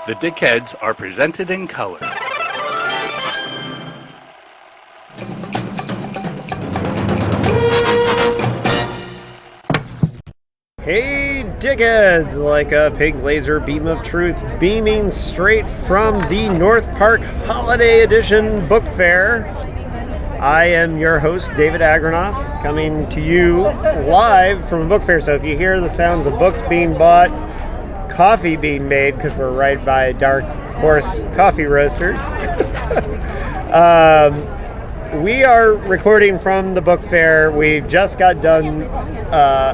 The Dickheads are presented in color. Hey Dickheads! Like a pig laser beam of truth beaming straight from the North Park Holiday Edition Book Fair. I am your host, David Agronoff, coming to you live from a book fair. So if you hear the sounds of books being bought, coffee being made, because we're right by Dark Horse Coffee Roasters, we are recording from the book fair. We just got done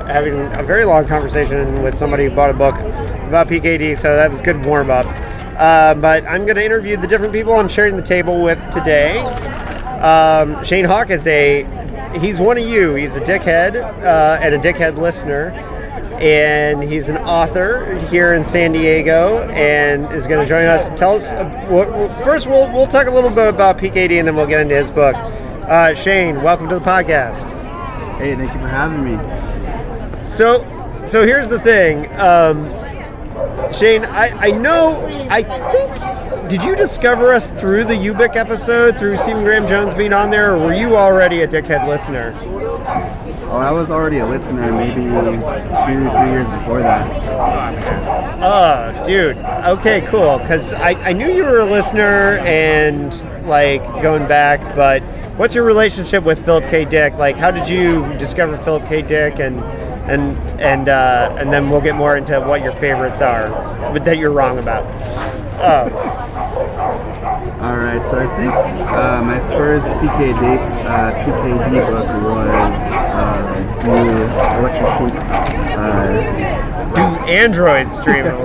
having a very long conversation with somebody who bought a book about PKD, so that was a good warm-up. But I'm going to interview the different people I'm sharing the table with today. Shane Hawk he's one of you. He's a dickhead and a dickhead listener, and he's an author here in San Diego, and is going to join us. Tell us, first we'll talk a little bit about PKD, and then we'll get into his book. Shane, welcome to the podcast. Hey, thank you for having me. So here's the thing, Shane. I think, did you discover us through the Ubik episode, through Stephen Graham Jones being on there, or were you already a dickhead listener? Oh, I was already a listener, maybe 2-3 years before that. Oh, dude. Okay, cool. Because I knew you were a listener and, like, going back, but what's your relationship with Philip K. Dick? Like, how did you discover Philip K. Dick, and then we'll get more into what your favorites are, but that you're wrong about. All right, so I think my first PKD book was Electric Sheep. Do androids dream of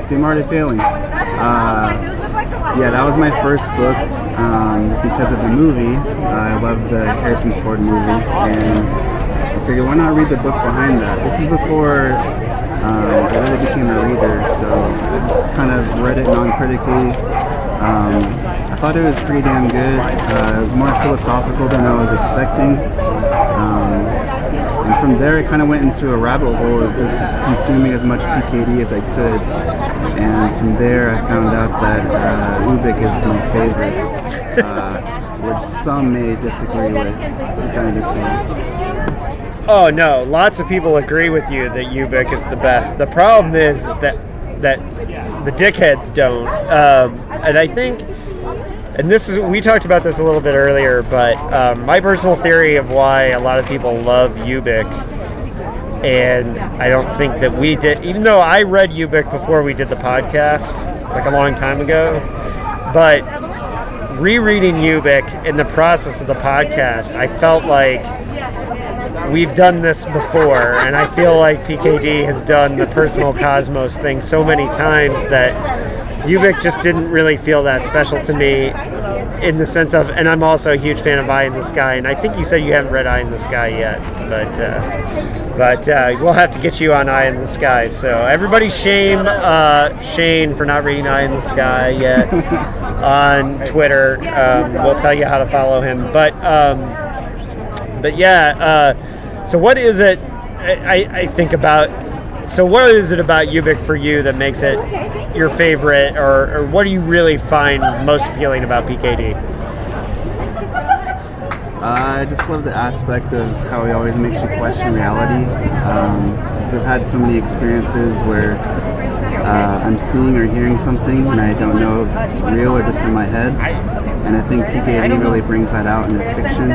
See, I'm already failing. Yeah, that was my first book because of the movie. I loved the Harrison Ford movie, and I figured, why not read the book behind that? This is before I really became a reader, so I just kind of read it non-critically. I thought it was pretty damn good. It was more philosophical than I was expecting. And from there, I kind of went into a rabbit hole of just consuming as much PKD as I could. And from there, I found out that Ubik is my favorite, which some may disagree with, which I understand. Oh no, lots of people agree with you that Ubik is the best. The problem is that the dickheads don't. And I think, and we talked about this a little bit earlier, but my personal theory of why a lot of people love Ubik, and I don't think that we did, even though I read Ubik before we did the podcast, like a long time ago, but rereading Ubik in the process of the podcast, I felt like we've done this before, and I feel like PKD has done the personal cosmos thing so many times that Ubik just didn't really feel that special to me, in the sense of, and I'm also a huge fan of Eye in the Sky, and I think you said you haven't read Eye in the Sky yet, but we'll have to get you on Eye in the Sky. So everybody shame Shane for not reading Eye in the Sky yet on Twitter. We'll tell you how to follow him. But yeah, so what is it, I think about, so what is it about Ubik for you that makes it your favorite, or what do you really find most appealing about PKD? I just love the aspect of how he always makes you question reality. Because I've had so many experiences where I'm seeing or hearing something and I don't know if it's real or just in my head. And I think PKD really brings that out in his fiction.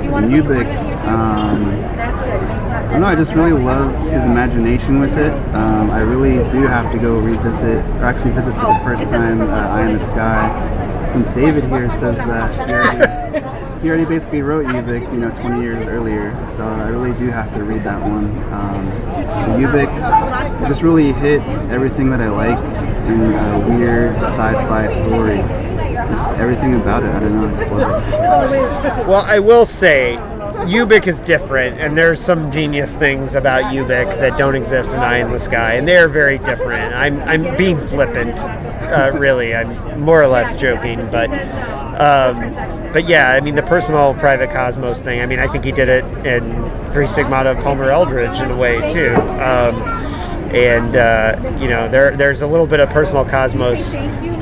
In Ubik, I don't know, I just really love his imagination with it. I really do have to go visit for the first time Eye in the Sky, since David here says that he already basically wrote Ubik, 20 years earlier, so I really do have to read that one. Ubik just really hit everything that I like in a weird sci-fi story. Just everything about it, I don't know, I just love it. Well, I will say, Ubik is different, and there's some genius things about Ubik that don't exist in Eye in the Sky, and they're very different. I'm being flippant, really. I'm more or less joking, but yeah, I mean, the personal private cosmos thing, I mean, I think he did it in Three Stigmata of Palmer Eldritch in a way, too. and there's a little bit of personal cosmos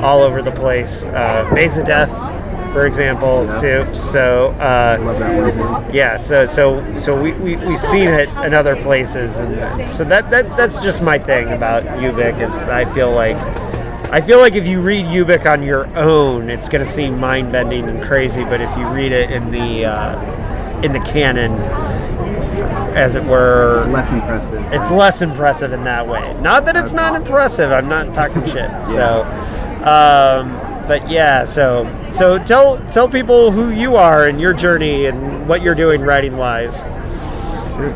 all over the place. Maze of Death, for example, too. So I love that one too. yeah, so we've seen it in other places, and so that's just my thing about Ubik is I feel like if you read Ubik on your own, it's going to seem mind-bending and crazy, but if you read it in the canon, as it were, It's less impressive. it's less impressive in that way. Not that it's not impressive. I'm not talking shit. So, but yeah. So tell people who you are and your journey and what you're doing writing wise. Sure.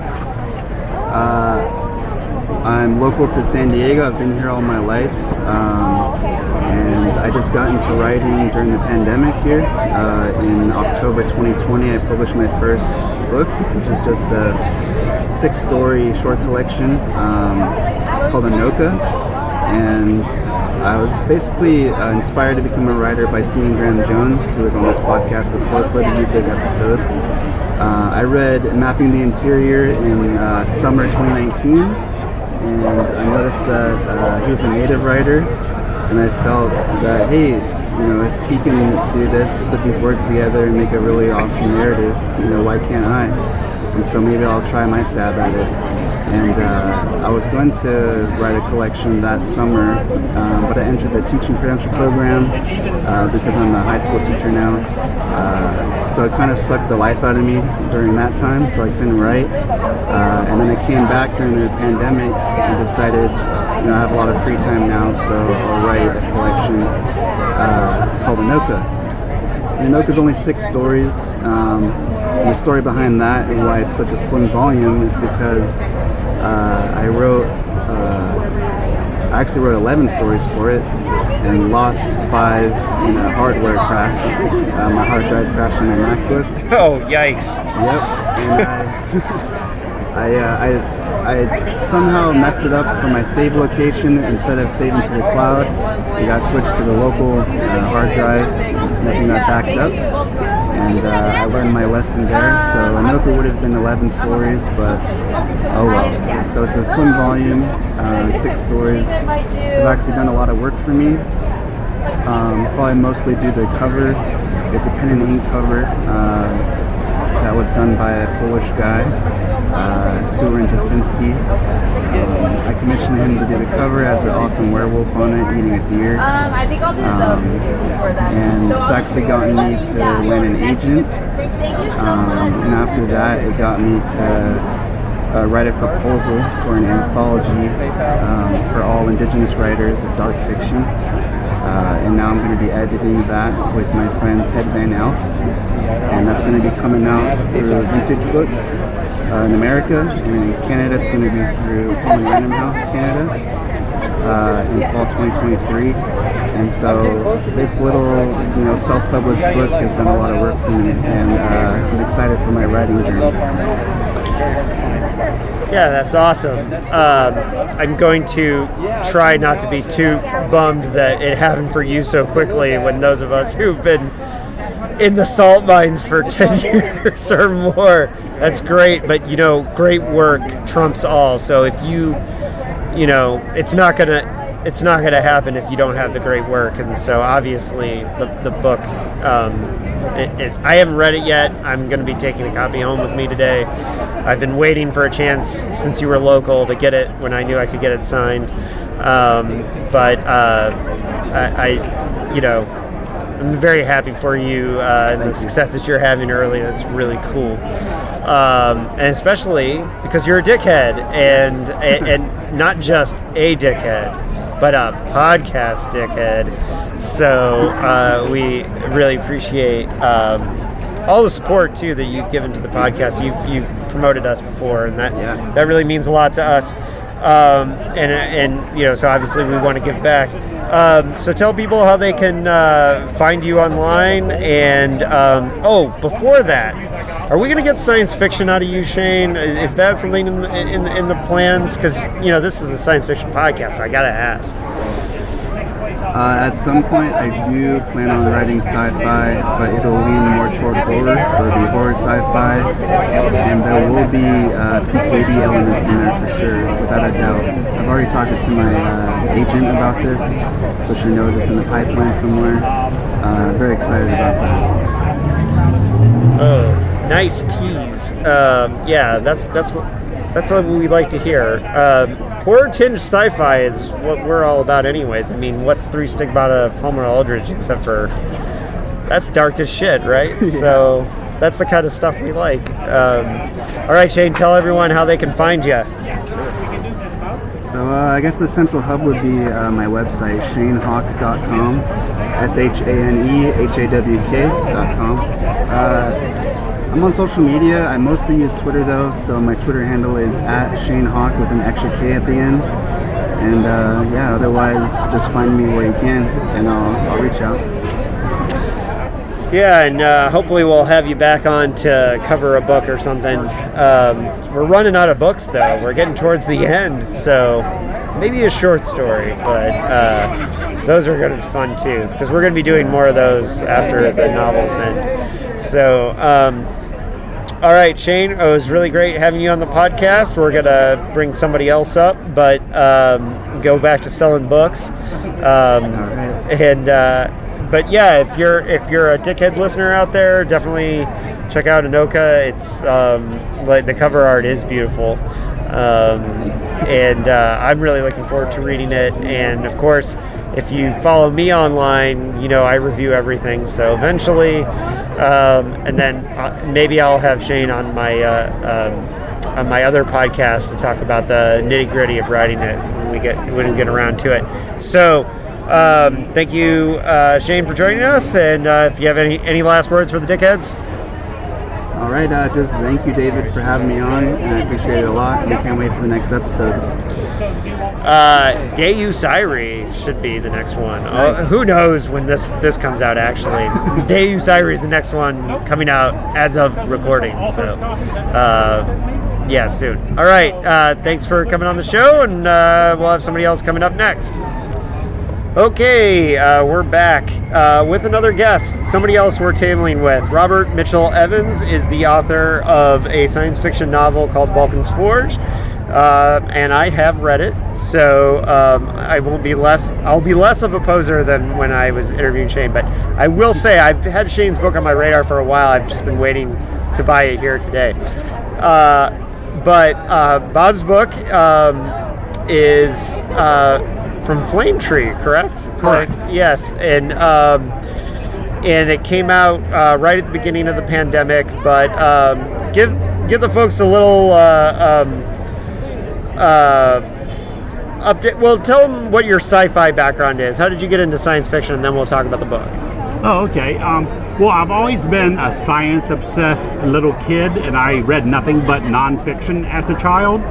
I'm local to San Diego. I've been here all my life, and I just got into writing during the pandemic here. In October 2020, I published my first book, which is just a 6-story short collection. It's called Anoka, and I was basically inspired to become a writer by Stephen Graham Jones, who was on this podcast before for the Ubik episode. I read Mapping the Interior in summer 2019, and I noticed that he was a native writer, and I felt that, hey, if he can do this, put these words together and make a really awesome narrative, why can't I? And so maybe I'll try my stab at it. And I was going to write a collection that summer, but I entered the teaching credential program because I'm a high school teacher now. So it kind of sucked the life out of me during that time, so I couldn't write. And then I came back during the pandemic and decided, I have a lot of free time now, so I'll write a collection called Anoka. Anoka is only 6 stories. And the story behind that and why it's such a slim volume is because I actually wrote 11 stories for it and lost 5 in a hardware crash. My hard drive crashed on my MacBook. Oh, yikes! Yep, and I somehow messed it up for my save location. Instead of saving to the cloud, it got switched to the local hard drive, making that backed up. And I learned my lesson there. So Anoka would have been 11 stories, but oh well. So it's a slim volume, 6 stories. I've actually done a lot of work for me. Probably mostly do the cover. It's a pen and ink cover. That was done by a Polish guy, Surin Jasinski. I commissioned him to do the cover. Has an awesome werewolf on it, eating a deer. And it's actually gotten me to land an agent. And after that, it got me to write a proposal for an anthology for all Indigenous writers of dark fiction. And now I'm going to be editing that with my friend Ted Van Elst, and that's going to be coming out through Vintage Books in America, and in Canada it's going to be through Home and Random House Canada in fall 2023. And so this little self-published book has done a lot of work for me, and I'm excited for my writing journey. Yeah, that's awesome. I'm going to try not to be too bummed that it happened for you so quickly when those of us who've been in the salt mines for 10 years or more. That's great, but great work trumps all. So if it's not gonna happen if you don't have the great work. And so obviously the book is. I haven't read it yet. I'm going to be taking a copy home with me today. I've been waiting for a chance since you were local to get it when I knew I could get it signed. But I'm very happy for you and the success that you're having early. That's really cool. And especially because you're a dickhead, and not just a dickhead, but a podcast dickhead. So we really appreciate all the support too that you've given to the podcast. You've promoted us before, and that really means a lot to us. And so obviously we want to give back. So tell people how they can find you online. And before that, are we going to get science fiction out of you, Shane? Is that something in the plans? Because this is a science fiction podcast, so I gotta ask. At some point, I do plan on writing sci-fi, but it'll lean more toward horror, so it'll be horror sci-fi, and there will be PKD elements in there for sure, without a doubt. I've already talked to my agent about this, so she knows it's in the pipeline somewhere. Very excited about that. Oh, nice tease. Yeah, that's what we like to hear. Horror-tinged sci-fi is what we're all about anyways. I mean, what's Three Stigmata of Palmer Aldridge except for that's dark as shit, right? Yeah. So that's the kind of stuff we like. All right, Shane, tell everyone how they can find you. So I guess the central hub would be my website, shanehawk.com, ShaneHawk.com. I'm on social media. I mostly use Twitter though, so my Twitter handle is @ShaneHawk with an extra K at the end. And yeah, otherwise just find me where you can, and I'll reach out. Yeah, and hopefully we'll have you back on to cover a book or something. We're running out of books though. We're getting towards the end, so maybe a short story, but those are going to be fun too, because we're going to be doing more of those after the novels end. So, all right, Shane, it was really great having you on the podcast. We're going to bring somebody else up, but go back to selling books. But yeah, if you're a Dickhead listener out there, definitely check out Anoka. It's like the cover art is beautiful, and I'm really looking forward to reading it. And of course, if you follow me online, you know I review everything. So eventually, and then maybe I'll have Shane on my other podcast to talk about the nitty gritty of writing it when we get around to it. So. Thank you, Shane, for joining us. And if you have any last words for the Dickheads? All right, just thank you, David, for having me on, and I appreciate it a lot. And I can't wait for the next episode. Deus Irae should be the next one. Nice. Who knows when this comes out, actually. Deus Irae is the next one coming out as of recording. So, yeah, soon. All right, thanks for coming on the show, and we'll have somebody else coming up next. Okay, we're back with another guest, somebody else we're tabling with. Robert Mitchell Evans is the author of a science fiction novel called Vulcan's Forge, and I have read it, so I'll be less of a poser than when I was interviewing Shane, but I will say I've had Shane's book on my radar for a while. I've just been waiting to buy it here today. But Bob's book is from Flame Tree, correct? Correct. Yes, and it came out right at the beginning of the pandemic. But give the folks a little update. Well, tell them what your sci-fi background is. How did you get into science fiction? And then we'll talk about the book. Oh, okay. Well, I've always been a science-obsessed little kid, and I read nothing but nonfiction as a child.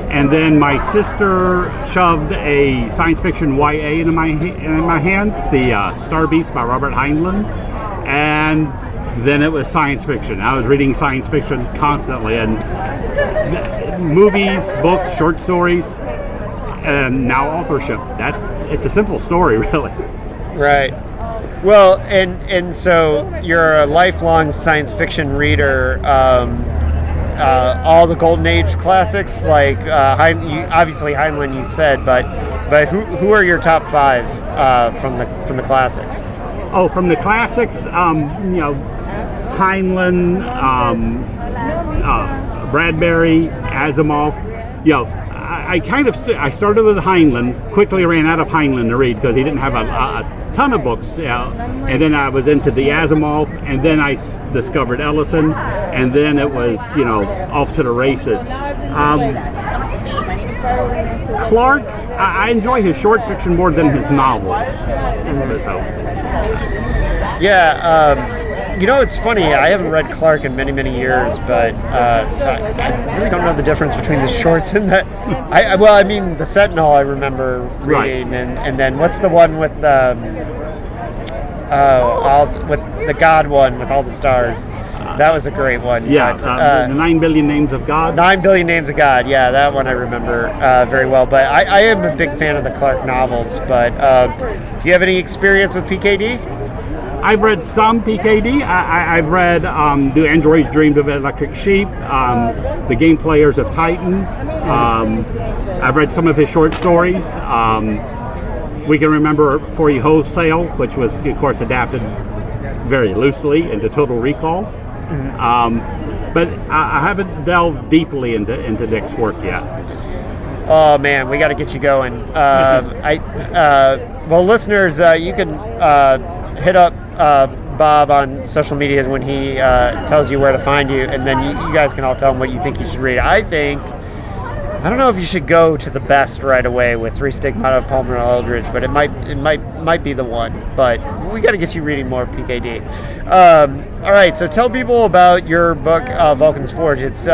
And then my sister shoved a science fiction YA in my hands, the Star Beast by Robert Heinlein, and then it was science fiction. I was reading science fiction constantly, and movies, books, short stories, and now authorship. It's a simple story, really. Right. Well, and so you're a lifelong science fiction reader. All the Golden Age classics, like obviously Heinlein, you said, but who are your top five from the classics? Oh, from the classics, Heinlein, Bradbury, Asimov. I started with Heinlein, quickly ran out of Heinlein to read because he didn't have a ton of books, and then I was into the Asimov, and then I discovered Ellison, and then it was off to the races. Clark, I enjoy his short fiction more than his novels. It's funny, I haven't read Clark in many years, but so I really don't know the difference between the shorts and the the Sentinel I remember reading, right. and then what's the one with with the God one with all the stars? That was a great one. Yeah, but, the 9 Billion Names of God. 9 Billion Names of God. Yeah, that one I remember very well. But I am a big fan of the Clark novels. But do you have any experience with PKD? I've read some PKD. I've read Do Androids Dream of Electric Sheep, The Game Players of Titan. I've read some of his short stories. We Can Remember For You Wholesale, which was, of course, adapted very loosely into Total Recall. But I haven't delved deeply into Dick's work yet. Oh man, we got to get you going. Well, listeners, you can hit up Bob on social media when he tells you where to find you, and then you guys can all tell him what you think you should read. I don't know if you should go to the best right away with Three Stigmata of Palmer Eldridge, but it might be the one. But we got to get you reading more PKD. All right, so tell people about your book, Vulcan's Forge. It's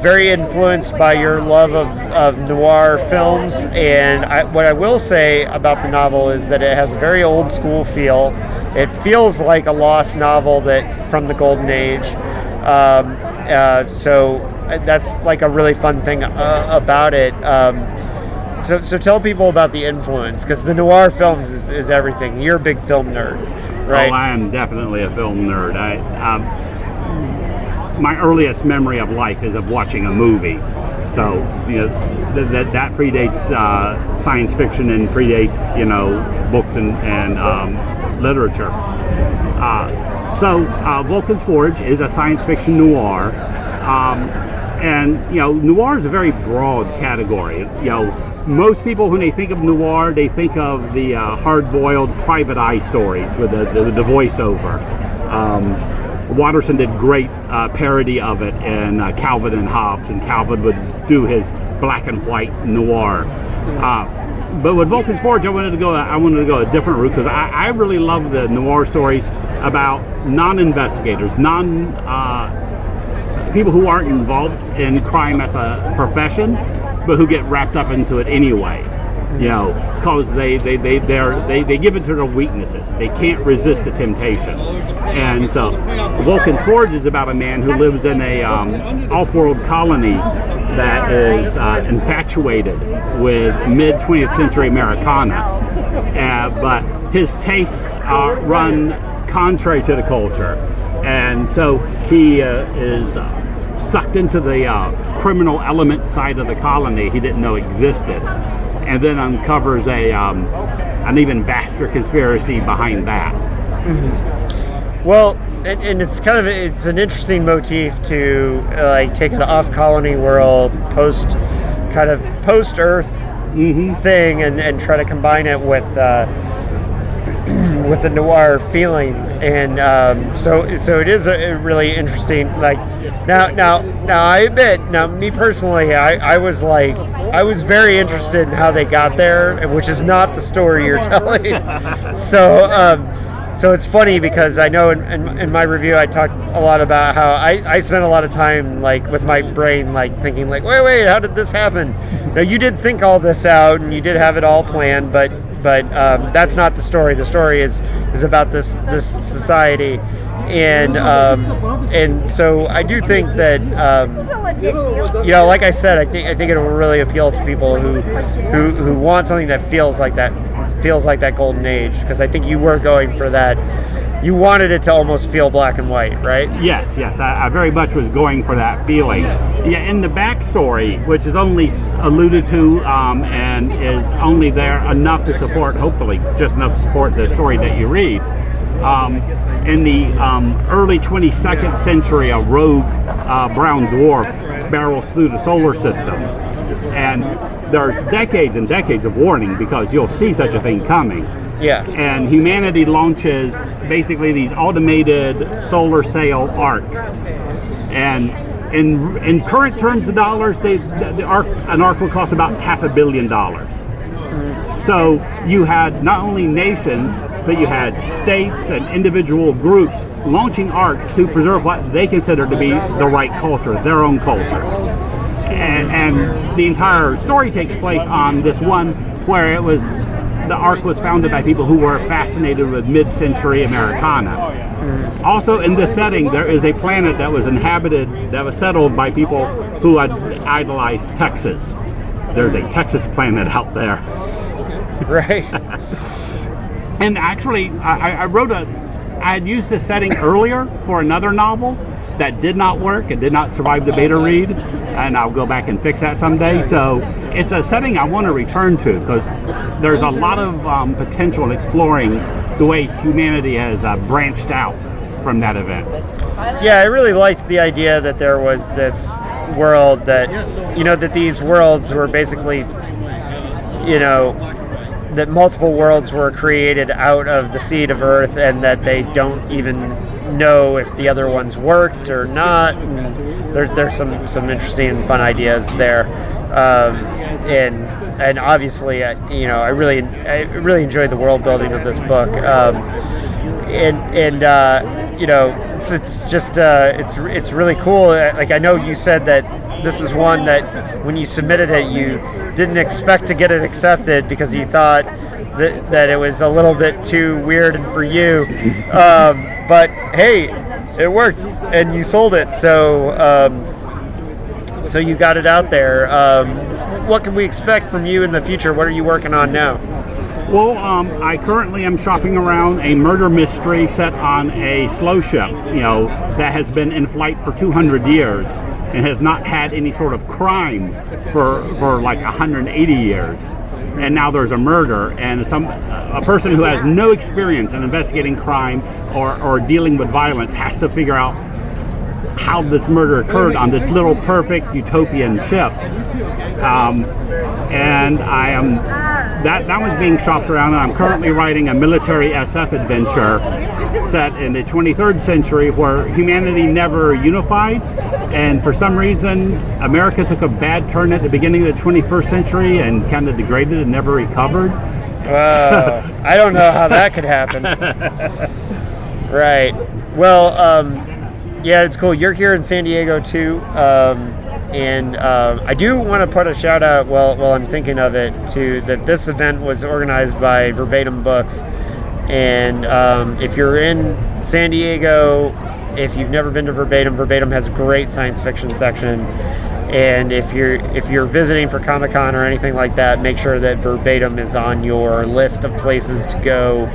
very influenced by your love of noir films, and what I will say about the novel is that it has a very old school feel. It feels like a lost novel from the Golden Age. So that's like a really fun thing about it. So tell people about the influence, because the noir films is everything. You're a big film nerd, right? Oh, I am definitely a film nerd. My earliest memory of life is of watching a movie. So, that predates science fiction and predates, books and literature. So Vulcan's Forge is a science fiction noir. And noir is a very broad category. Most people, when they think of noir, they think of the hard-boiled private eye stories with the voiceover. Watterson did great parody of it in Calvin and Hobbes, and Calvin would do his black and white noir. But with Vulcan's Forge, I wanted to go a different route, because I really love the noir stories about non-investigators, people who aren't involved in crime as a profession, but who get wrapped up into it anyway. Because they give it to their weaknesses. They can't resist the temptation. And so Vulcan's Forge is about a man who lives in a off-world colony that is infatuated with mid-20th century Americana. But his tastes run contrary to the culture. And so he is sucked into the criminal element side of the colony he didn't know existed, and then uncovers an even vaster conspiracy behind that. Mm-hmm. Well, and it's an interesting motif to take an off-colony world, post Earth thing, and try to combine it with the noir feeling, and so it is a really interesting. Now I admit, me personally, I was very interested in how they got there, which is not the story you're telling. So it's funny, because I know in my review I talked a lot about how I spent a lot of time with my brain thinking wait, how did this happen? Now, you did think all this out, and you did have it all planned, but that's not the story. The story is about this society, and so I do think that like I said, I think it will really appeal to people who want something that feels like that golden age, because I think you were going for that. You wanted it to almost feel black and white, right? Yes, I very much was going for that feeling. Yeah, in the backstory, which is only alluded to and is only there enough to support, hopefully just enough to support the story that you read. In the early 22nd century, a rogue brown dwarf barrels through the solar system. And there's decades and decades of warning, because you'll see such a thing coming. Yeah. And humanity launches basically these automated solar sail arcs. And in current terms of dollars, an arc will cost about $500 million. So you had not only nations, but you had states and individual groups launching arcs to preserve what they consider to be the right culture, their own culture. And the entire story takes place on this one where the arc was founded by people who were fascinated with mid-century Americana. Also, in this setting, there is a planet that was inhabited, that was settled by people who had idolized Texas. There's a Texas planet out there. Right. And actually, I had used this setting earlier for another novel that did not work. It did not survive the beta read, and I'll go back and fix that someday. So it's a setting I want to return to because there's a lot of potential in exploring the way humanity has branched out from that event. Yeah, I really liked the idea that there was this world that, that these worlds were basically, that multiple worlds were created out of the seed of Earth and that they don't even know if the other ones worked or not. And there's some interesting and fun ideas there. And obviously, I really enjoyed the world building of this book. It's really cool. Like, I know you said that this is one that when you submitted it, you didn't expect to get it accepted because you thought that it was a little bit too weird and for you. But hey, it worked and you sold it. So you got it out there. What can we expect from you in the future? What are you working on now? Well, I currently am shopping around a murder mystery set on a slow ship, that has been in flight for 200 years and has not had any sort of crime for like 180 years. And now there's a murder, and a person who has no experience in investigating crime or dealing with violence has to figure out how this murder occurred on this little perfect utopian ship. And I am that one's being shopped around, and I'm currently writing a military SF adventure set in the 23rd century where humanity never unified, and for some reason America took a bad turn at the beginning of the 21st century and kind of degraded and never recovered. I don't know how that could happen. Right. Well, yeah, it's cool. You're here in San Diego too. And I do want to put a shout out while I'm thinking of it to that this event was organized by Verbatim Books. And if you're in San Diego, if you've never been to Verbatim has a great science fiction section. And if you're visiting for Comic-Con or anything like that, make sure that Verbatim is on your list of places to go.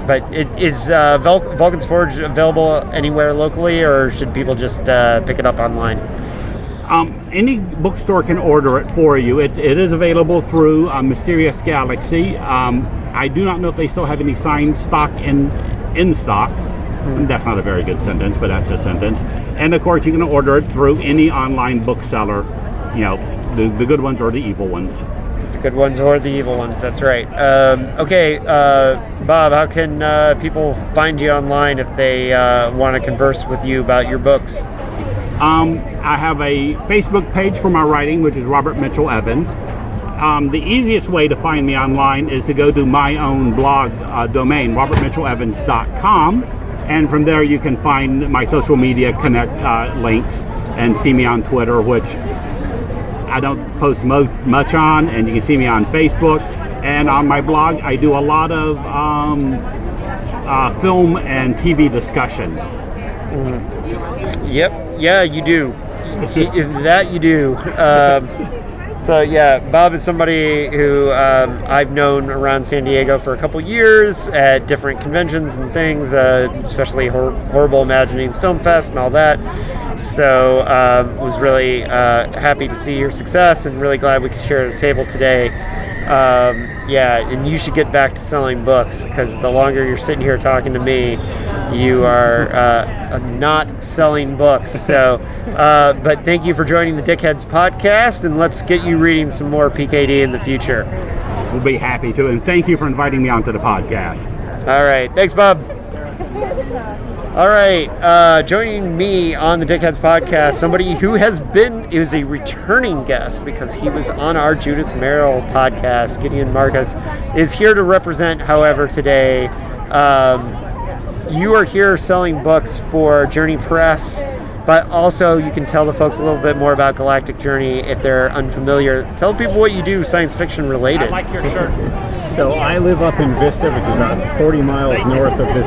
But is Vulcan's Forge available anywhere locally, or should people just pick it up online? Any bookstore can order it for you. It is available through Mysterious Galaxy. I do not know if they still have any signed stock in stock. That's not a very good sentence, but that's a sentence. And of course, you can order it through any online bookseller. The good ones or the evil ones. The good ones or the evil ones, that's right. Okay, Bob, how can people find you online if they want to converse with you about your books? I have a Facebook page for my writing, which is Robert Mitchell Evans. The easiest way to find me online is to go to my own blog domain, robertmitchellevans.com, and from there you can find my social media connect links and see me on Twitter, which I don't post much on, and you can see me on Facebook. And on my blog, I do a lot of film and TV discussion. Yep, yeah, you do. That you do. So yeah, Bob is somebody who I've known around San Diego for a couple years at different conventions and things, especially Horrible Imaginings Film Fest and all that. So was really happy to see your success and really glad we could share the table today. Yeah, and you should get back to selling books, because the longer you're sitting here talking to me, you are not selling books. So, but thank you for joining the Dickheads podcast, and let's get you reading some more PKD in the future. We'll be happy to, and thank you for inviting me onto the podcast. All right, thanks, Bob. All right, joining me on the Dickheads podcast, somebody who is a returning guest because he was on our Judith Merrill podcast. Gideon Marcus is here to represent, however, today. You are here selling books for Journey Press, but also you can tell the folks a little bit more about Galactic Journey if they're unfamiliar. Tell people what you do, science fiction related. I like your shirt. So I live up in Vista, which is about 40 miles north of this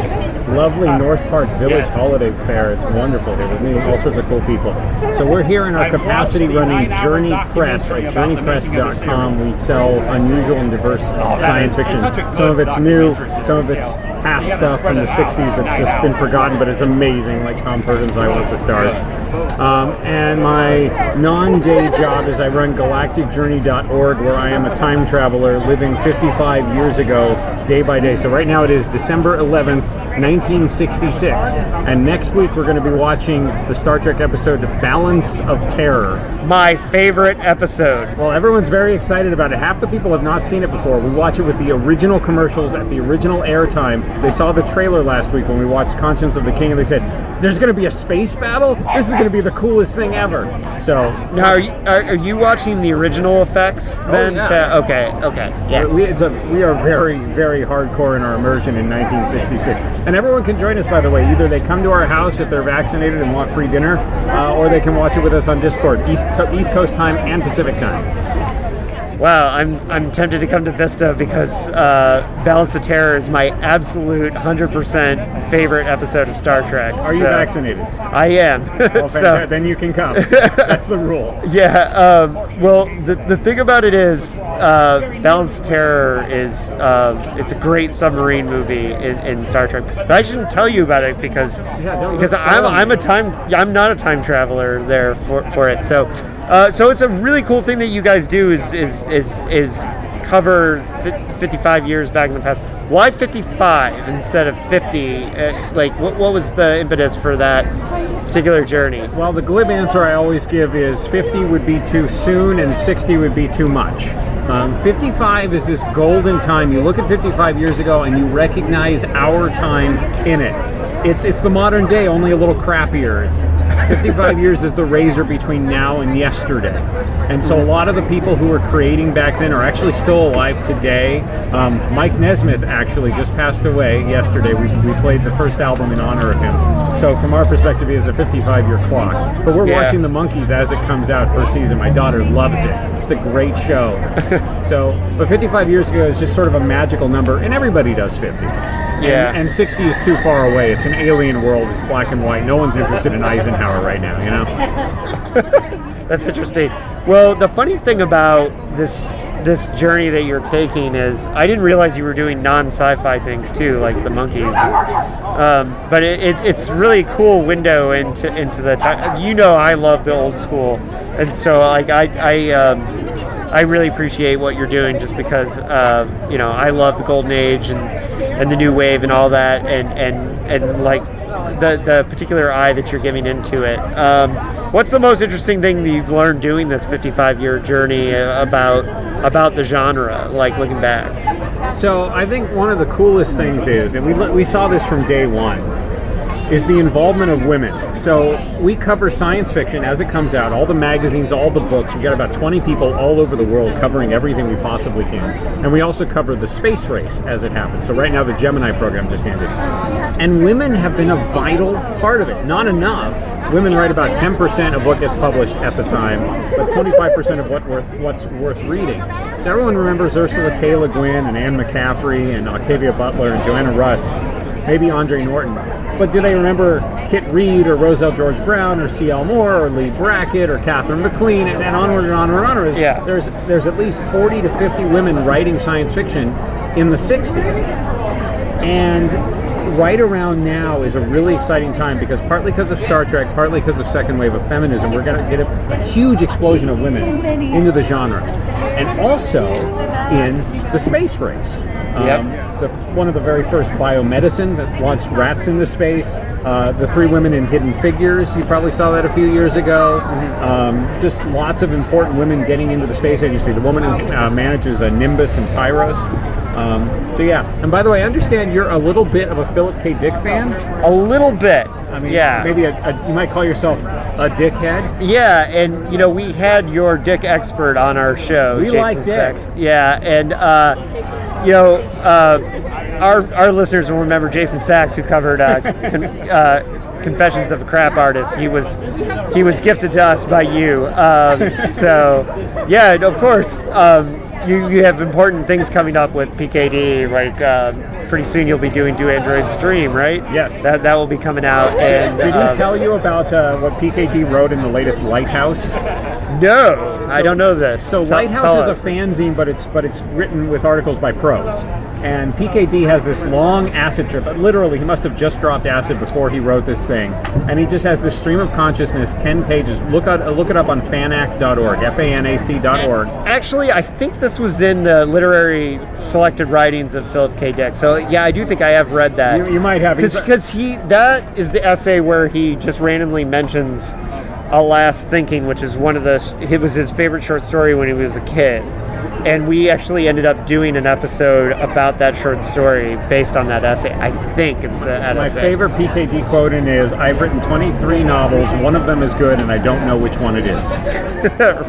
lovely North Park Village holiday fair. It's wonderful here. We're meeting all sorts of cool people. So we're here in our capacity running Journey Press at journeypress.com. We sell unusual and diverse science fiction. Some of it's new, some of it's past stuff from the 60s that's just been forgotten, but it's amazing, like Tom Purdon's I Want the Stars. And my non-day job is I run galacticjourney.org, where I am a time traveler living 55 years ago, day by day. So right now it is December 11th, 1966. And next week we're going to be watching the Star Trek episode Balance of Terror. My favorite episode. Well, everyone's very excited about it. Half the people have not seen it before. We watch it with the original commercials at the original airtime. They saw the trailer last week when we watched Conscience of the King, and they said, there's going to be a space battle? This is going to be the coolest thing ever. So now, are you watching the original effects then? Oh, yeah. Okay, yeah. We are very, very hardcore in our immersion in 1966. And everyone can join us, by the way. Either they come to our house if they're vaccinated and want free dinner, or they can watch it with us on Discord, East Coast time and Pacific time. Wow, I'm tempted to come to Vista because Balance of Terror is my absolute 100% favorite episode of Star Trek. Are you vaccinated? I am. Well, so, then you can come. That's the rule. Yeah. Well, the thing about it is, Balance of Terror is it's a great submarine movie in Star Trek. But I shouldn't tell you about it because I'm not a time traveler there for it. So it's a really cool thing that you guys do is cover 55 years back in the past. Why 55 instead of 50? What was the impetus for that particular journey? Well, the glib answer I always give is 50 would be too soon and 60 would be too much. 55 is this golden time. You look at 55 years ago and you recognize our time in it. It's the modern day, only a little crappier. It's 55 years is the razor between now and yesterday. And so a lot of the people who were creating back then are actually still alive today. Mike Nesmith actually just passed away yesterday. We played the first album in honor of him. So from our perspective, he is a 55-year clock. But we're watching The Monkees as it comes out first season. My daughter loves it. It's a great show. But 55 years ago is just sort of a magical number, and everybody does 50. Yeah. And 60 is too far away. It's an alien world. It's black and white. No one's interested in Eisenhower right now, you know? That's interesting. Well, the funny thing about this journey that you're taking is I didn't realize you were doing non-sci-fi things too, like the Monkees. But it's really a cool window into the time. You know, I love the old school, and so like I really appreciate what you're doing just because I love the golden age and the new wave and all that, and like the particular eye that you're giving into it. What's the most interesting thing that you've learned doing this 55-year journey about the genre, like looking back? So I think one of the coolest things is, and we saw this from day one, is the involvement of women. So we cover science fiction as it comes out, all the magazines, all the books. We've got about 20 people all over the world covering everything we possibly can. And we also cover the space race as it happens. So right now the Gemini program just ended. And women have been a vital part of it. Not enough. Women write about 10% of what gets published at the time, but 25% of what's worth reading. So everyone remembers Ursula K. Le Guin and Anne McCaffrey and Octavia Butler and Joanna Russ, maybe Andre Norton. But do they remember Kit Reed or Roselle George Brown or C.L. Moore or Lee Brackett or Catherine McLean and onward and onward and onward? Yeah. There's at least 40 to 50 women writing science fiction in the 60s. And right around now is a really exciting time because partly because of Star Trek, partly because of second wave of feminism, we're going to get a huge explosion of women into the genre. And also in the space race. One of the very first biomedicine that launched rats into space. The 3 women in Hidden Figures, you probably saw that a few years ago. Just lots of important women getting into the space agency. The woman who manages Nimbus and Tyros. And by the way, I understand you're a little bit of a Philip K. Dick fan. A little bit. I mean, maybe you might call yourself a dickhead. Yeah, and we had your Dick expert on our show. We Jason like Dick. Sachs. Yeah, and our listeners will remember Jason Sachs, who covered Confessions of a Crap Artist. He was gifted to us by you. Of course. you have important things coming up with PKD. Like pretty soon you'll be doing Do Androids Dream, right? Yes. That will be coming out. And Did he tell you about what PKD wrote in the latest Lighthouse? No, I don't know this. So Tell Lighthouse is us. a fanzine, but it's written with articles by pros. And PKD has this long acid trip. Literally, he must have just dropped acid before he wrote this thing. And he just has this stream of consciousness, 10 pages. Look it up on fanac.org, FANAC.org. Actually, I think this was in the literary selected writings of Philip K. Dick. So yeah, I do think I have read that. You might have. Because that is the essay where he just randomly mentions A Last Thinking, which is it was his favorite short story when he was a kid. And we actually ended up doing an episode about that short story based on that essay. I think it's that My essay. favorite PKD quote is, "I've written 23 novels. One of them is good, and I don't know which one it is."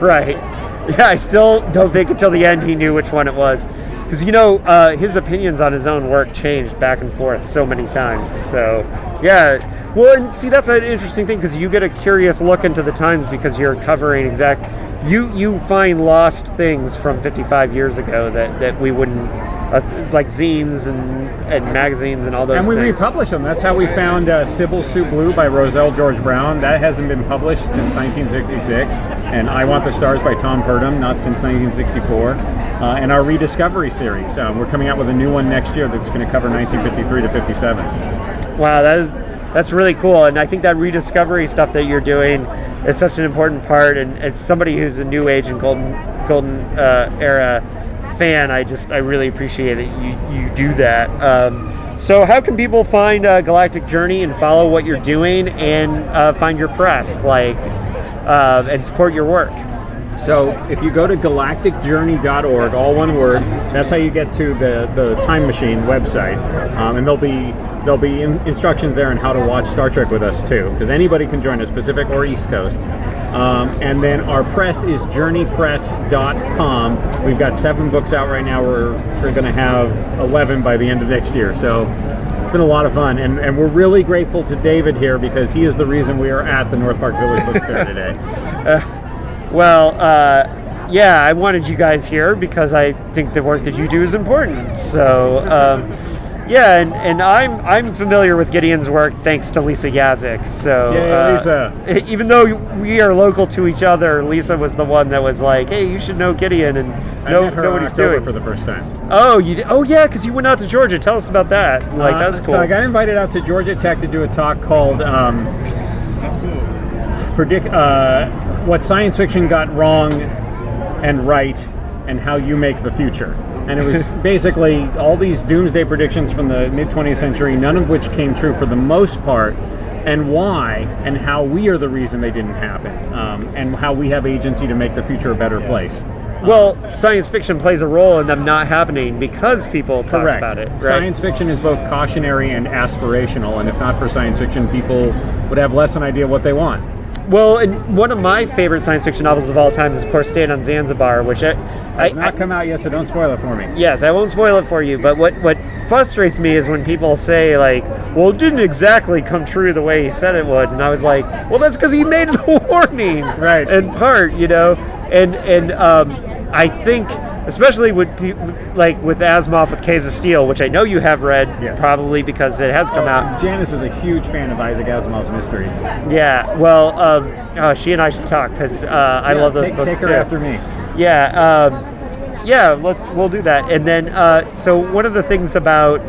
Right. Yeah, I still don't think until the end he knew which one it was. Because, his opinions on his own work changed back and forth so many times. So, yeah. Well, and see, that's an interesting thing because you get a curious look into the times because you're covering you find lost things from 55 years ago that we wouldn't, like zines and magazines and all those And we things. republish them. That's how we found Sybil Sue Blue by Roselle George Brown. That hasn't been published since 1966. And I Want the Stars by Tom Purdom, not since 1964. And our Rediscovery series. We're coming out with a new one next year that's going to cover 1953 to 57. Wow, that's really cool. And I think that rediscovery stuff that you're doing is such an important part. And as somebody who's a New Age and Golden Era fan, I really appreciate it. You do that. So how can people find Galactic Journey and follow what you're doing and find your press, and support your work? So if you go to galacticjourney.org, all one word, that's how you get to the Time Machine website, and there'll be instructions there on how to watch Star Trek with us too, because anybody can join us, Pacific or East Coast. And then our press is journeypress.com. We've got 7 books out right now. We're going to have 11 by the end of next year. So it's been a lot of fun, and we're really grateful to David here because he is the reason we are at the North Park Village Book Fair today. Yeah, I wanted you guys here because I think the work that you do is important. So, yeah, and I'm familiar with Gideon's work thanks to Lisa Yazik. So, Lisa. Even though we are local to each other, Lisa was the one that was like, "Hey, you should know Gideon and know what he's doing." For the first time. Oh, you did? Oh, yeah, because you went out to Georgia. Tell us about that. That's cool. So I got invited out to Georgia Tech to do a talk called What Science Fiction Got Wrong and Right and How You Make the Future. And it was basically all these doomsday predictions from the mid-20th century, none of which came true for the most part, and why, and how we are the reason they didn't happen, and how we have agency to make the future a better place. Well, science fiction plays a role in them not happening because people talk Correct. about it. Right? Science fiction is both cautionary and aspirational, and if not for science fiction, people would have less an idea what they want. Well, and one of my favorite science fiction novels of all time is, of course, Stand on Zanzibar, which Has not come out yet, so don't spoil it for me. Yes, I won't spoil it for you, but what frustrates me is when people say, well, it didn't exactly come true the way he said it would, and I was like, well, that's because he made a warning, right? In part, and I think, especially with with Asimov with Caves of Steel, which I know you have read, yes. Probably because it has come out. Janice is a huge fan of Isaac Asimov's mysteries. Yeah, well, she and I should talk because I love those books Take her too. after me. Yeah, we'll do that. And then, so one of the things about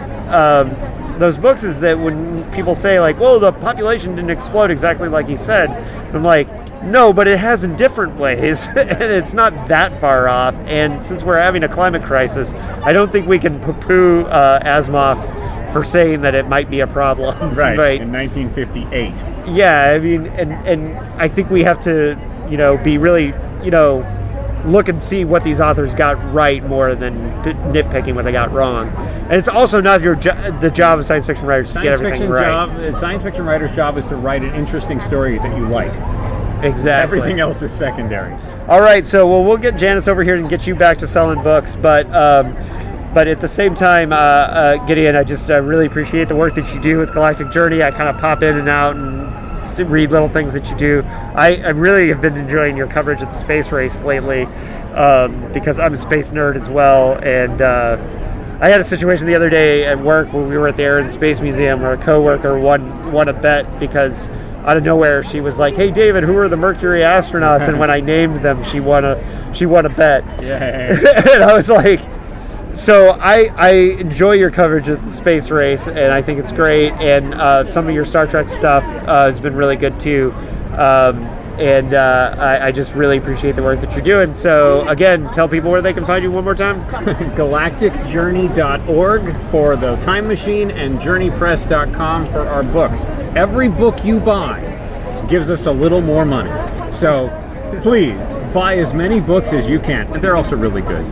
those books is that when people say well, the population didn't explode exactly like he said, I'm like, no, but it has in different ways, and it's not that far off. And since we're having a climate crisis, I don't think we can poo-poo Asimov for saying that it might be a problem. Right. In 1958. Yeah, I mean, and I think we have to, be really, look and see what these authors got right more than nitpicking what they got wrong. And it's also not the job of science fiction writers to get everything right. Science fiction writer's job is to write an interesting story that you like. Exactly. Everything else is secondary. All right, so we'll get Janice over here and get you back to selling books, but at the same time, Gideon, I just really appreciate the work that you do with Galactic Journey. I kind of pop in and out and read little things that you do. I really have been enjoying your coverage of the space race lately, because I'm a space nerd as well, and I had a situation the other day at work when we were at the Air and Space Museum where a coworker won a bet because out of nowhere she was like, "Hey David, who are the Mercury astronauts?" And when I named them, she won a bet. Yeah. And I was like, so I enjoy your coverage of the space race, and I think it's great. And some of your Star Trek stuff has been really good too. And I just really appreciate the work that you're doing. So again, tell people where they can find you one more time. galacticjourney.org for the Time Machine and journeypress.com for our books. Every book you buy gives us a little more money. So please buy as many books as you can. And they're also really good.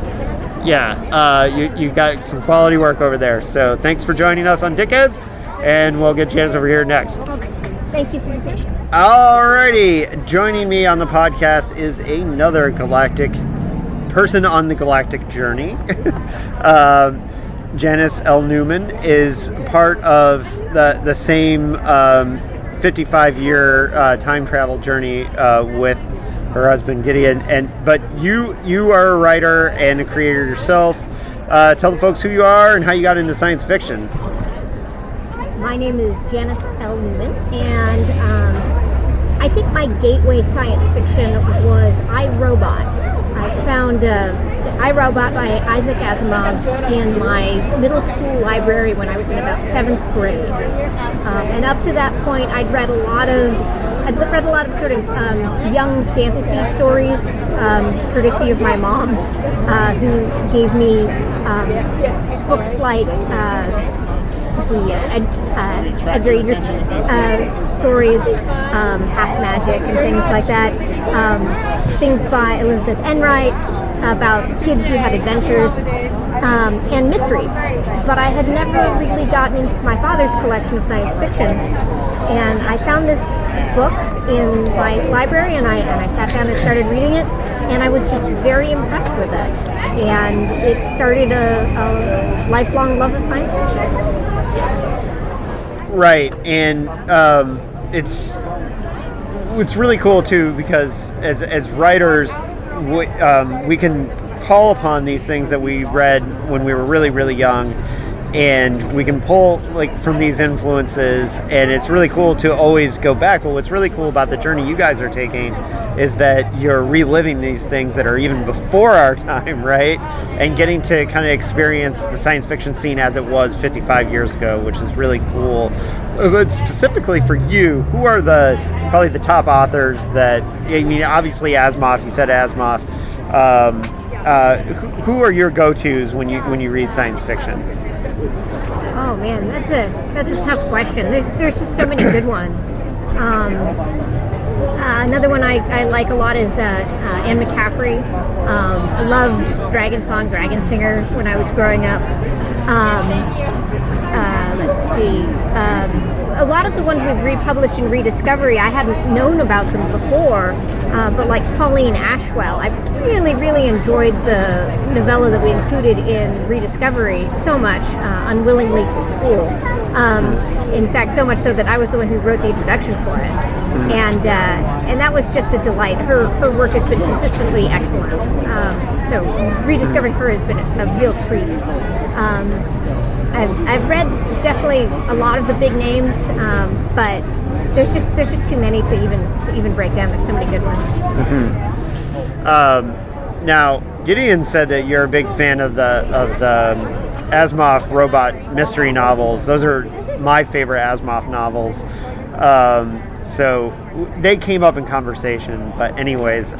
Yeah, you got some quality work over there. So thanks for joining us on Dickheads, and we'll get Janice over here next. Thank you for your patience. Alrighty, joining me on the podcast is another galactic person on the galactic journey. Janice L. Newman is part of the same 55-year time travel journey with her husband Gideon. But you are a writer and a creator yourself. Tell the folks who you are and how you got into science fiction. My name is Janice L. Newman, and I think my gateway science fiction was I, Robot. I found I, Robot by Isaac Asimov in my middle school library when I was in about 7th grade. And up to that point, I'd read a lot of sort of young fantasy stories, courtesy of my mom, who gave me books like the Edgar Eager stories, Half Magic, and things like that. Things by Elizabeth Enright about kids who had adventures and mysteries. But I had never really gotten into my father's collection of science fiction. And I found this book in my library, and I sat down and started reading it, and I was just very impressed with it. And it started a lifelong love of science fiction. Right, and it's really cool too, because as writers, we can call upon these things that we read when we were really, really young, and we can pull from these influences, and it's really cool to always go back. Well, what's really cool about the journey you guys are taking is that you're reliving these things that are even before our time, right? And getting to kind of experience the science fiction scene as it was 55 years ago, which is really cool. But specifically for you, who are probably the top authors that, I mean, obviously Asimov, you said Asimov. Who are your go-tos when you read science fiction? Oh man, that's a tough question. There's just so many good ones. Another one I like a lot is Anne McCaffrey. I loved Dragon Song, Dragon Singer when I was growing up. Let's see. A lot of the ones we've republished in Rediscovery, I hadn't known about them before, but like Pauline Ashwell, I really, really enjoyed the novella that we included in Rediscovery so much, Unwillingly to School. In fact, so much so that I was the one who wrote the introduction for it. And that was just a delight. Her work has been consistently excellent. So rediscovering her has been a real treat. I've read definitely a lot of the big names, but there's just too many to even break down. There's so many good ones. Now, Gideon said that you're a big fan of the Asimov robot mystery novels. Those are my favorite Asimov novels. So they came up in conversation. But anyways,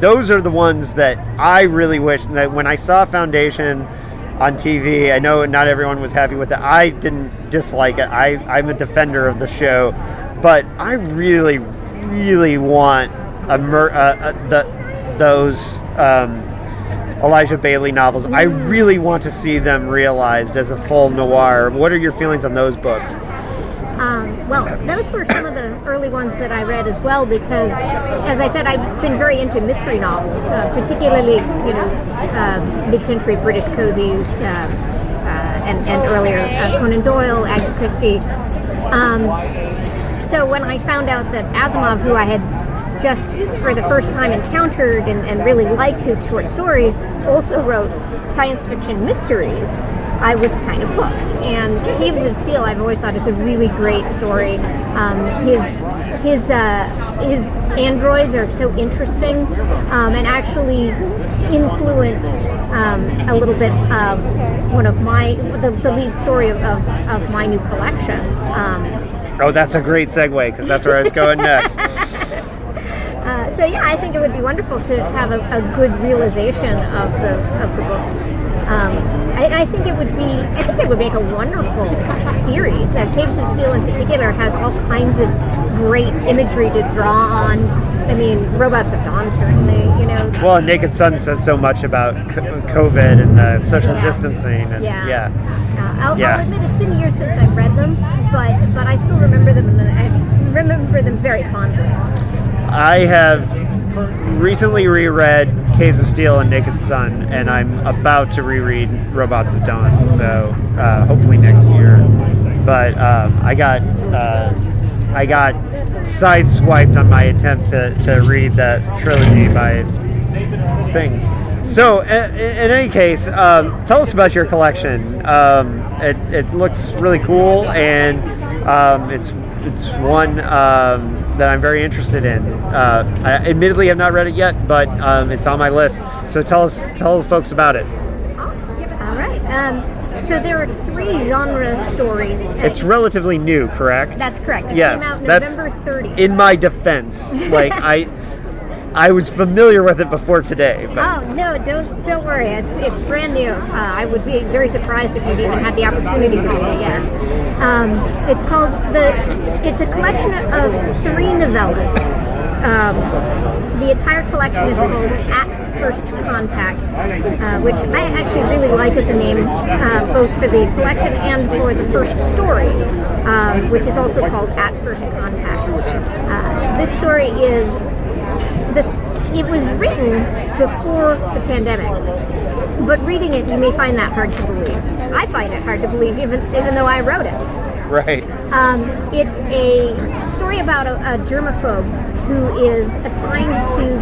those are the ones that I really wish that when I saw Foundation on TV, I know not everyone was happy with it. I didn't dislike it. I'm a defender of the show, but I really, really want those Elijah Bailey novels. I really want to see them realized as a full noir. What are your feelings on those books? Well, those were some of the early ones that I read as well, because, as I said, I've been very into mystery novels, particularly, mid-century British cozies, and earlier Conan Doyle, Agatha Christie. So when I found out that Asimov, who I had just for the first time encountered and really liked his short stories, also wrote science fiction mysteries, I was kind of hooked. And Caves of Steel, I've always thought is a really great story. His androids are so interesting, and actually influenced a little bit one of the lead story of my new collection. Oh, that's a great segue, because that's where I was going next. So yeah, I think it would be wonderful to have a good realization of the books. I think it would make a wonderful series. Caves of Steel in particular has all kinds of great imagery to draw on. I mean, Robots of Dawn certainly, you know. Well, Naked Sun says so much about COVID and social distancing. And, I'll admit it's been years since I've read them, but I still remember them, and I remember them very fondly. I have recently reread Caves of Steel and Naked Sun, and I'm about to reread Robots of Dawn, so hopefully next year. But I got sideswiped on my attempt to read that trilogy by things. So, in any case, tell us about your collection. It looks really cool, and it's one that I'm very interested in. I admittedly have not read it yet, but it's on my list. So tell folks about it. All right. So there are 3 genre stories. It's relatively new, correct? That's correct. It yes, came out that's November 30th. In my defense, like I was familiar with it before today. But. Oh no, don't worry. It's brand new. I would be very surprised if you'd even had the opportunity to read it yet. It's a collection of 3 novellas. The entire collection is called At First Contact, which I actually really like as a name, both for the collection and for the first story, which is also called At First Contact. This story it was written before the pandemic, but reading it, you may find that hard to believe. I find it hard to believe, even though I wrote it. Right. It's a story about a germaphobe who is assigned to,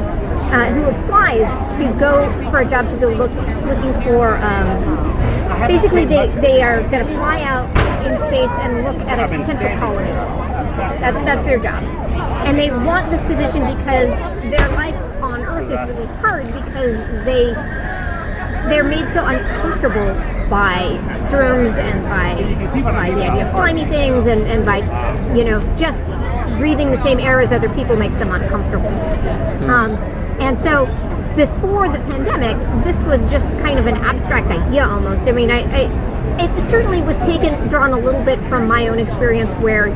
who applies to go for a job to go looking for, basically they are going to fly out in space and look at a potential colony. That's their job. And they want this position because their life on Earth is really hard because they're made so uncomfortable by germs and by the idea of slimy things and by, just breathing the same air as other people makes them uncomfortable. And so before the pandemic, this was just kind of an abstract idea almost. I mean, it certainly was drawn a little bit from my own experience where,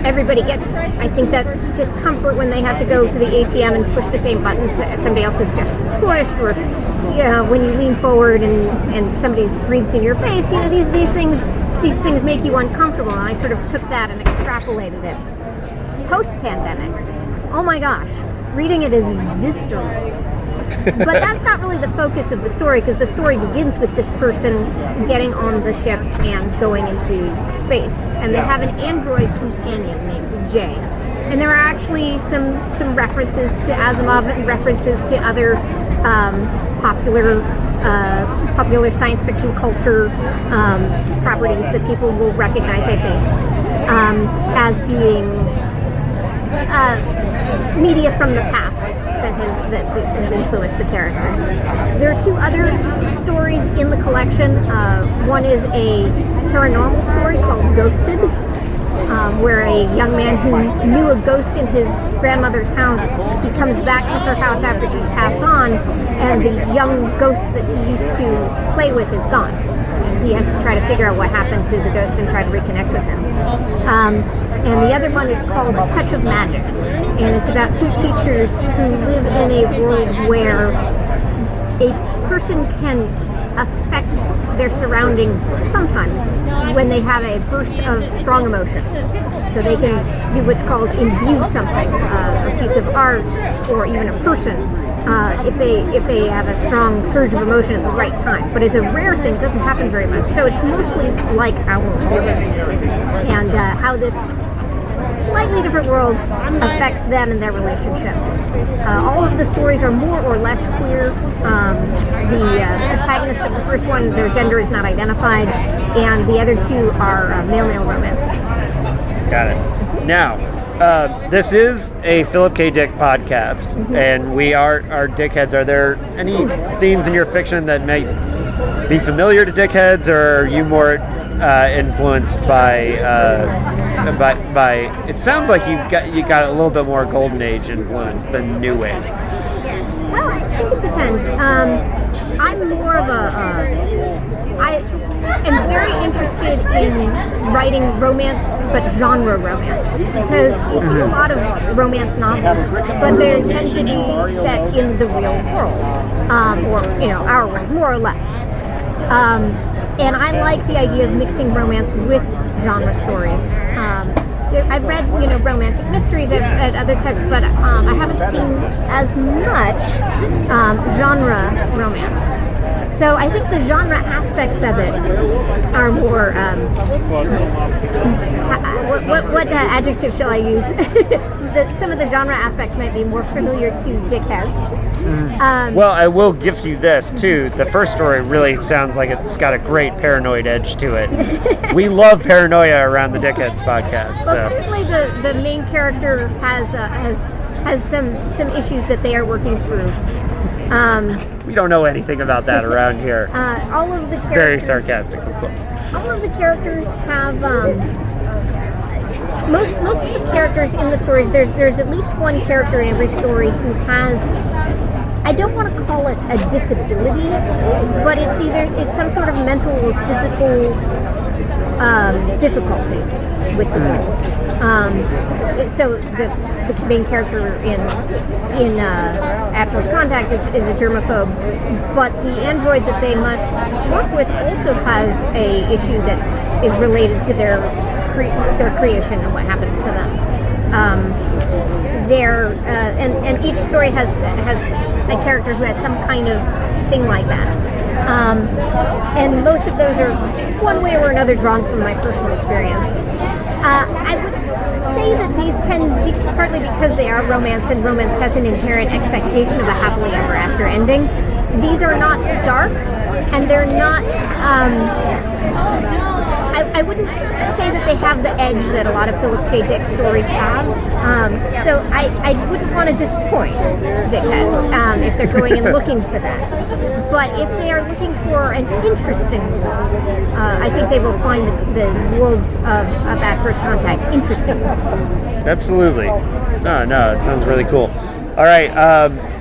everybody gets, I think, that discomfort when they have to go to the ATM and push the same buttons somebody else has just pushed, or, when you lean forward and somebody breathes in your face, these things make you uncomfortable. And I sort of took that and extrapolated it. Post-pandemic, oh my gosh, reading it is visceral. But that's not really the focus of the story, because the story begins with this person getting on the ship and going into space. And they have an android companion named Jay. And there are actually some references to Asimov and references to other popular science fiction culture properties that people will recognize, I think, as being media from the past that has influenced the characters. There are 2 other stories in the collection. One is a paranormal story called Ghosted, where a young man who knew a ghost in his grandmother's house, he comes back to her house after she's passed on, and the young ghost that he used to play with is gone. He has to try to figure out what happened to the ghost and try to reconnect with him. And the other one is called A Touch of Magic, and it's about 2 teachers who live in a world where a person can affect their surroundings sometimes when they have a burst of strong emotion. So they can do what's called imbue something, a piece of art or even a person if they have a strong surge of emotion at the right time. But it's a rare thing; it doesn't happen very much. So it's mostly like our world, and how this slightly different world affects them and their relationship. All of the stories are more or less queer. The protagonist of the first one, their gender is not identified, and the other two are male-male romances. Got it. Now, this is a Philip K. Dick podcast, and we are Dickheads. Are there any themes in your fiction that may be familiar to Dickheads, or are you more influenced by? It sounds like you got a little bit more Golden Age influence than New Wave. Well, I think it depends. I'm more of I am very interested in writing romance, but genre romance, because you see a lot of romance novels, but they tend to be set in the real world, or our world, more or less. And I like the idea of mixing romance with genre stories. I've read, romantic mysteries at other types, but I haven't seen as much genre romance. So I think the genre aspects of it are more. What adjective shall I use? Some of the genre aspects might be more familiar to Dickheads. Well, I will give you this too. The first story really sounds like it's got a great paranoid edge to it. We love paranoia around the Dickheads podcast. Well, certainly the main character has some issues that they are working through. We don't know anything about that around here. All of the characters. Very sarcastic, of course. All of the characters have. Most of the characters in the stories, there's at least one character in every story who has, I don't want to call it a disability, but it's some sort of mental or physical difficulty with the world. So the main character in At First Contact is a germaphobe, but the android that they must work with also has a issue that is related to their creation and what happens to them. And each story has a character who has some kind of thing like that. And most of those are one way or another drawn from my personal experience. I would say that these tend, partly because they are romance, and romance has an inherent expectation of a happily ever after ending. These are not dark, and they're not. I wouldn't say that they have the edge that a lot of Philip K. Dick stories have. So I wouldn't want to disappoint Dickheads if they're going and looking for that. But if they are looking for an interesting world, I think they will find the worlds of At First Contact interesting worlds. Absolutely. No, it sounds really cool. All right.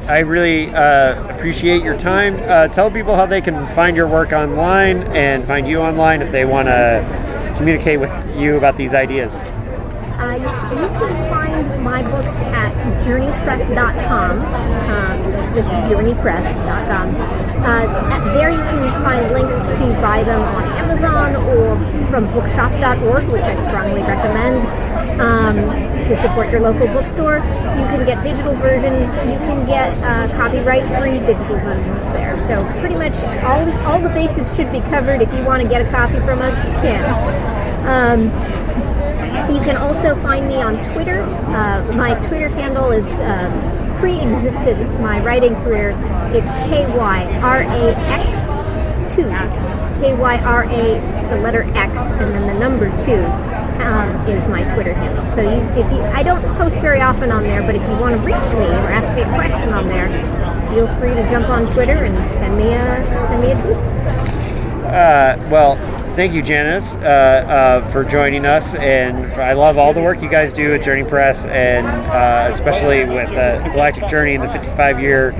I really appreciate your time. Tell people how they can find your work online and find you online if they want to communicate with you about these ideas. You can find my books at journeypress.com. That's just journeypress.com. There you can find links to buy them on Amazon or from bookshop.org, which I strongly recommend to support your local bookstore. You can get digital versions. You can get copyright-free digital versions there. So pretty much all the bases should be covered. If you want to get a copy from us, you can. You can also find me on Twitter. My Twitter handle is pre-existed my writing career. It's KYRAX2. KYRA, the letter X, and then the number 2 is my Twitter handle. So I don't post very often on there, but if you want to reach me or ask me a question on there, feel free to jump on Twitter and send me a tweet. Well, thank you, Janice, for joining us, and I love all the work you guys do at Journey Press, and especially with Galactic Journey and the 55-year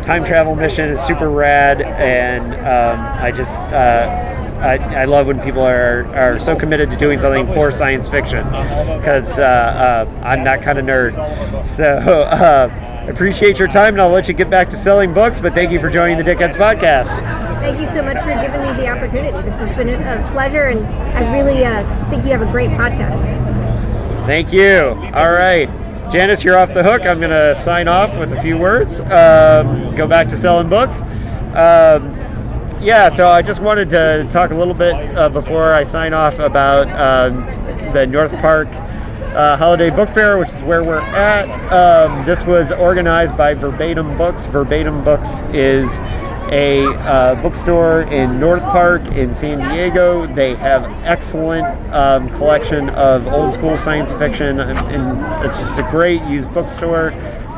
time travel mission is super rad, and I love when people are so committed to doing something for science fiction, because I'm that kind of nerd. So appreciate your time, and I'll let you get back to selling books, but thank you for joining the Dickheads podcast. Thank you so much for giving me the opportunity. This has been a pleasure, and I really think you have a great podcast. Thank you. All right. Janice, you're off the hook. I'm going to sign off with a few words. Go back to selling books. So I just wanted to talk a little bit before I sign off about the North Park Holiday Book Fair, which is where we're at. This was organized by Verbatim Books. Verbatim Books is a bookstore in North Park in San Diego. They have excellent collection of old school science fiction, and it's just a great used bookstore.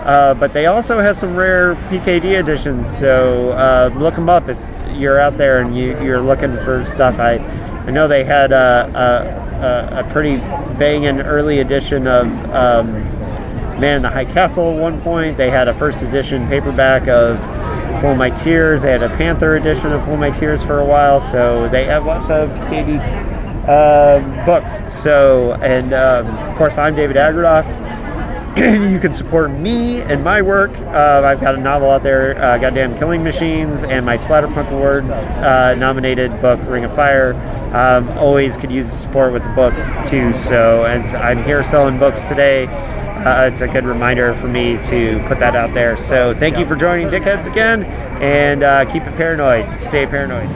But they also have some rare PKD editions, so look them up if you're out there and you're looking for stuff. I know they had a pretty banging early edition of Man in the High Castle at one point. They had a first edition paperback of Full My Tears. They had a Panther edition of Full My Tears for a while, so they have lots of KD books. So, and of course, I'm David Agradoff. You can support me and my work. I've got a novel out there, Goddamn Killing Machines, and my Splatterpunk Award nominated book, Ring of Fire. Always could use support with the books too. So as I'm here selling books today, it's a good reminder for me to put that out there. So thank you for joining Dickheads again, and keep it paranoid. Stay paranoid.